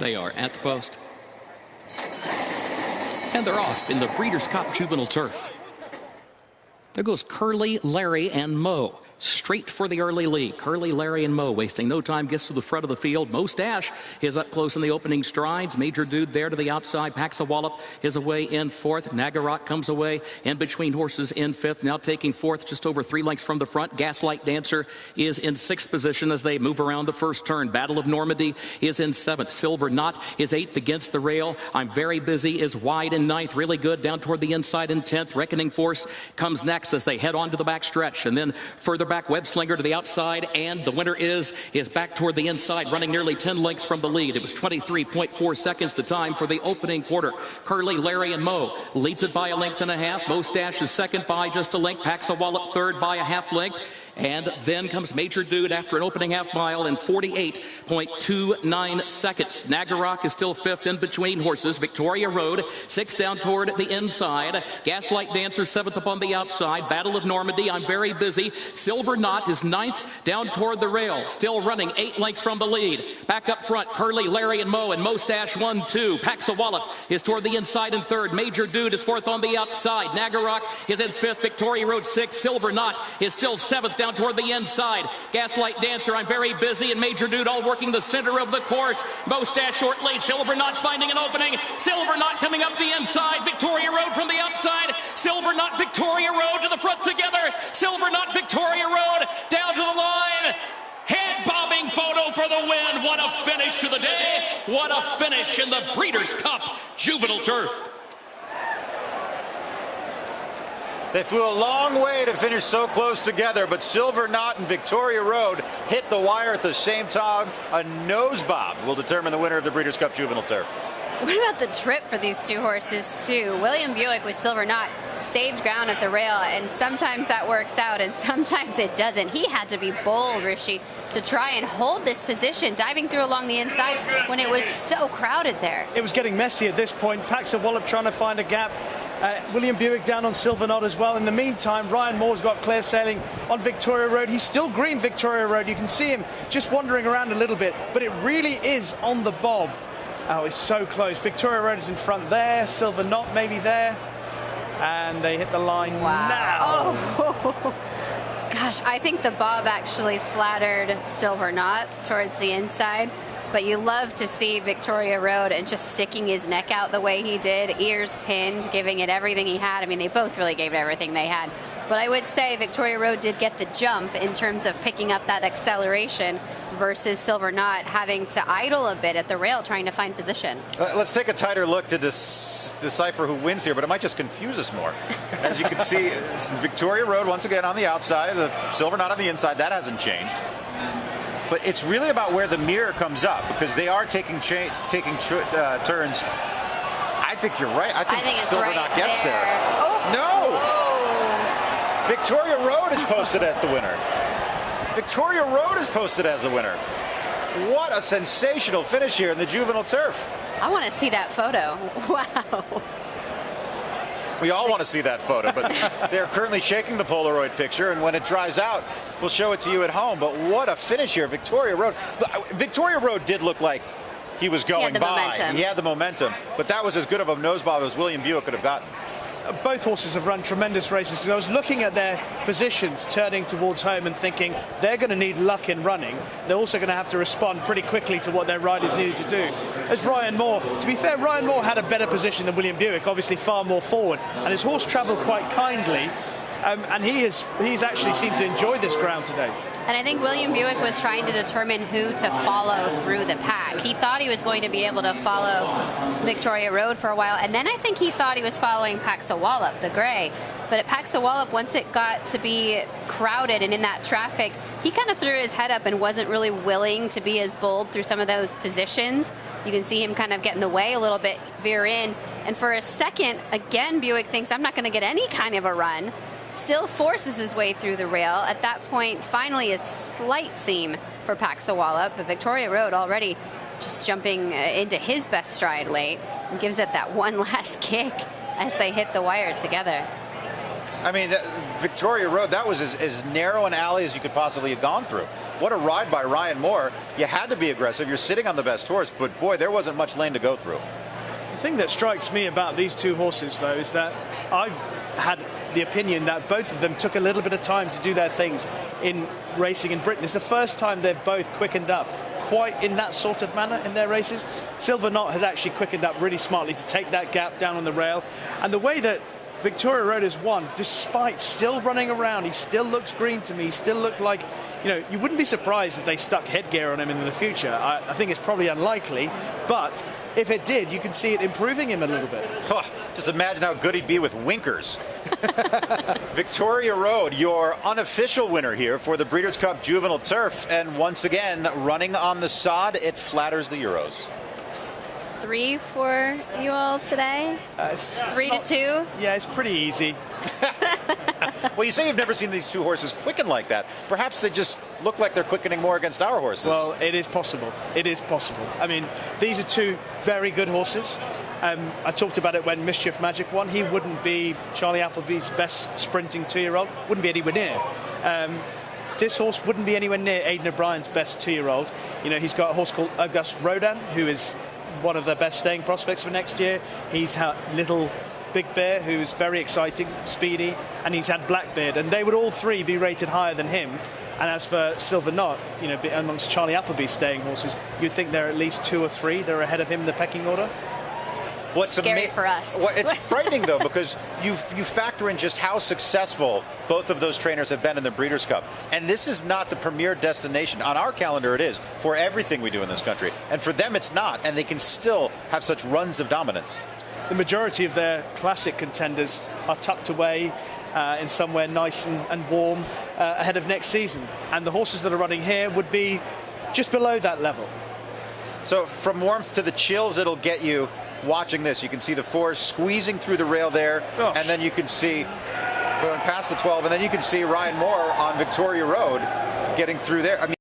They are at the post. And they're off in the Breeders' Cup Juvenile Turf. There goes Curly, Larry, and Mo. Straight for the early lead. Curly, Larry, and Mo wasting no time, gets to the front of the field. Mo Stash is up close in the opening strides. Major Dude there to the outside. Paxa Wallop is away in fourth. Nagarot comes away in between horses in fifth. Now taking fourth, just over 3 lengths from the front. Gaslight Dancer is in sixth position as they move around the first turn. Battle of Normandy is in seventh. Silver Knot is eighth against the rail. I'm Very Busy is wide in ninth. Really good down toward the inside in 10th. Reckoning Force comes next as they head on to the back stretch. And then further back, Web Slinger to the outside, and the winner is back toward the inside, running nearly 10 lengths from the lead. It was 23.4 seconds the time for the opening quarter. Curly, Larry, and Mo leads it by a length and a half. Mo Stash is second by just a length. Paxa Wallop third by a half length. And then comes Major Dude after an opening half mile in 48.29 seconds. Nagarok is still fifth in between horses. Victoria Road, sixth down toward the inside. Gaslight Dancer, seventh up on the outside. Battle of Normandy, I'm Very Busy. Silver Knot is ninth down toward the rail. Still running 8 lengths from the lead. Back up front, Curly, Larry, and Mo. And Mo Stash 1-2. Paxa Wallop is toward the inside in third. Major Dude is fourth on the outside. Nagarok is in fifth. Victoria Road sixth. Silver Knot is still seventh down toward the inside. Gaslight Dancer, I'm Very Busy, and Major Dude all working the center of the course. Mo Stash short lead. Silver Knot's finding an opening. Silver Knot coming up the inside. Victoria Road from the outside. Silver Knot, Victoria Road to the front together. Silver Knot, Victoria Road down to the line. Head bobbing photo for the win. What a finish to the day. What a finish in the Breeders' Cup Juvenile Turf. They flew a long way to finish so close together, but Silver Knot and Victoria Road hit the wire at the same time. A nose bob will determine the winner of the Breeders' Cup Juvenile Turf. What about the trip for these two horses, too? William Buick with Silver Knot saved ground at the rail, and sometimes that works out, and sometimes it doesn't. He had to be bold, Rishi, to try and hold this position, diving through along the inside when it was so crowded there. It was getting messy at this point. Paxa Wallop trying to find a gap. William Buick down on Silver Knot as well. In the meantime, Ryan Moore's got clear sailing on Victoria Road. He's still green Victoria Road. You can see him just wandering around a little bit, but it really is on the bob. Oh, it's so close. Victoria Road is in front there. Silver Knot maybe there. And they hit the line now. Oh. Gosh, I think the bob actually flattered Silver Knot towards the inside. But you love to see Victoria Road and just sticking his neck out the way he did, ears pinned, giving it everything he had. I mean, they both really gave it everything they had. But I would say Victoria Road did get the jump in terms of picking up that acceleration versus Silver Knot having to idle a bit at the rail trying to find position. Let's take a tighter look to decipher who wins here, but it might just confuse us more. As you can see, Victoria Road once again on the outside, the Silver Knot on the inside. That hasn't changed. But it's really about where the mirror comes up, because they are taking turns. I think you're right. I think Silver Knot gets there. Oh. No! Oh. Victoria Road is posted as the winner. Victoria Road is posted as the winner. What a sensational finish here in the Juvenile Turf. I want to see that photo. Wow. We all want to see that photo, but they're currently shaking the Polaroid picture, and when it dries out, we'll show it to you at home. But what a finish here, Victoria Road. Victoria Road did look like he was going by. He had the momentum, but that was as good of a nose bob as William Buick could have gotten. Both horses have run tremendous races, because I was looking at their positions turning towards home and thinking they're going to need luck in running. They're also going to have to respond pretty quickly to what their riders needed to do. As Ryan Moore, to be fair, Ryan Moore had a better position than William Buick, obviously far more forward, and his horse travelled quite kindly, and he's actually seemed to enjoy this ground today. And I think William Buick was trying to determine who to follow through the pack. He thought he was going to be able to follow Victoria Road for a while, and then I think he thought he was following Paxa Wallop, the gray. But at Paxa Wallop, once it got to be crowded and in that traffic, he kind of threw his head up and wasn't really willing to be as bold through some of those positions. You can see him kind of get in the way a little bit, veer in. And for a second, again, Buick thinks, I'm not going to get any kind of a run. Still forces his way through the rail. At that point, finally a slight seam for Paxa Wallop, but Victoria Road already just jumping into his best stride late and gives it that one last kick as they hit the wire together. I mean, Victoria Road, that was as narrow an alley as you could possibly have gone through. what a ride by Ryan Moore. You had to be aggressive. You're sitting on the best horse, but boy, there wasn't much lane to go through. The thing that strikes me about these two horses, though, is that I've had the opinion that both of them took a little bit of time to do their things in racing in Britain. It's the first time they've both quickened up quite in that sort of manner in their races. Silver Knot has actually quickened up really smartly to take that gap down on the rail. And the way that Victoria Road has won, despite still running around, he still looks green to me. He still looked like, you know, you wouldn't be surprised if they stuck headgear on him in the future. I think it's probably unlikely, but if it did, you can see it improving him a little bit. Oh, just imagine how good he'd be with winkers. Victoria Road, your unofficial winner here for the Breeders' Cup Juvenile Turf, and once again, running on the sod, it flatters the Euros. 3 for you all today? 3 to 2? Yeah, it's pretty easy. Well, you say you've never seen these two horses quicken like that. Perhaps they just look like they're quickening more against our horses. Well, it is possible. It is possible. I mean, these are two very good horses. I talked about it when Mischief Magic won. He wouldn't be Charlie Appleby's best sprinting 2-year-old. Wouldn't be anywhere near. This horse wouldn't be anywhere near Aidan O'Brien's best 2-year-old. You know, he's got a horse called Auguste Rodin, who is one of the best staying prospects for next year. He's had Little Big Bear, who's very exciting, speedy, and he's had Blackbeard, and they would all three be rated higher than him. And as for Silver Knot, you know, amongst Charlie Appleby's staying horses, you'd think there are at least 2 or 3 that are ahead of him in the pecking order. What's scary for us. Well, it's frightening, though, because you factor in just how successful both of those trainers have been in the Breeders' Cup. And this is not the premier destination. On our calendar, it is for everything we do in this country. And for them, it's not. And they can still have such runs of dominance. The majority of their classic contenders are tucked away in somewhere nice and warm ahead of next season. And the horses that are running here would be just below that level. So from warmth to the chills it'll get you watching this. You can see the 4 squeezing through the rail there. Gosh. And then you can see going past the 12, and then you can see Ryan Moore on Victoria Road getting through there. I mean,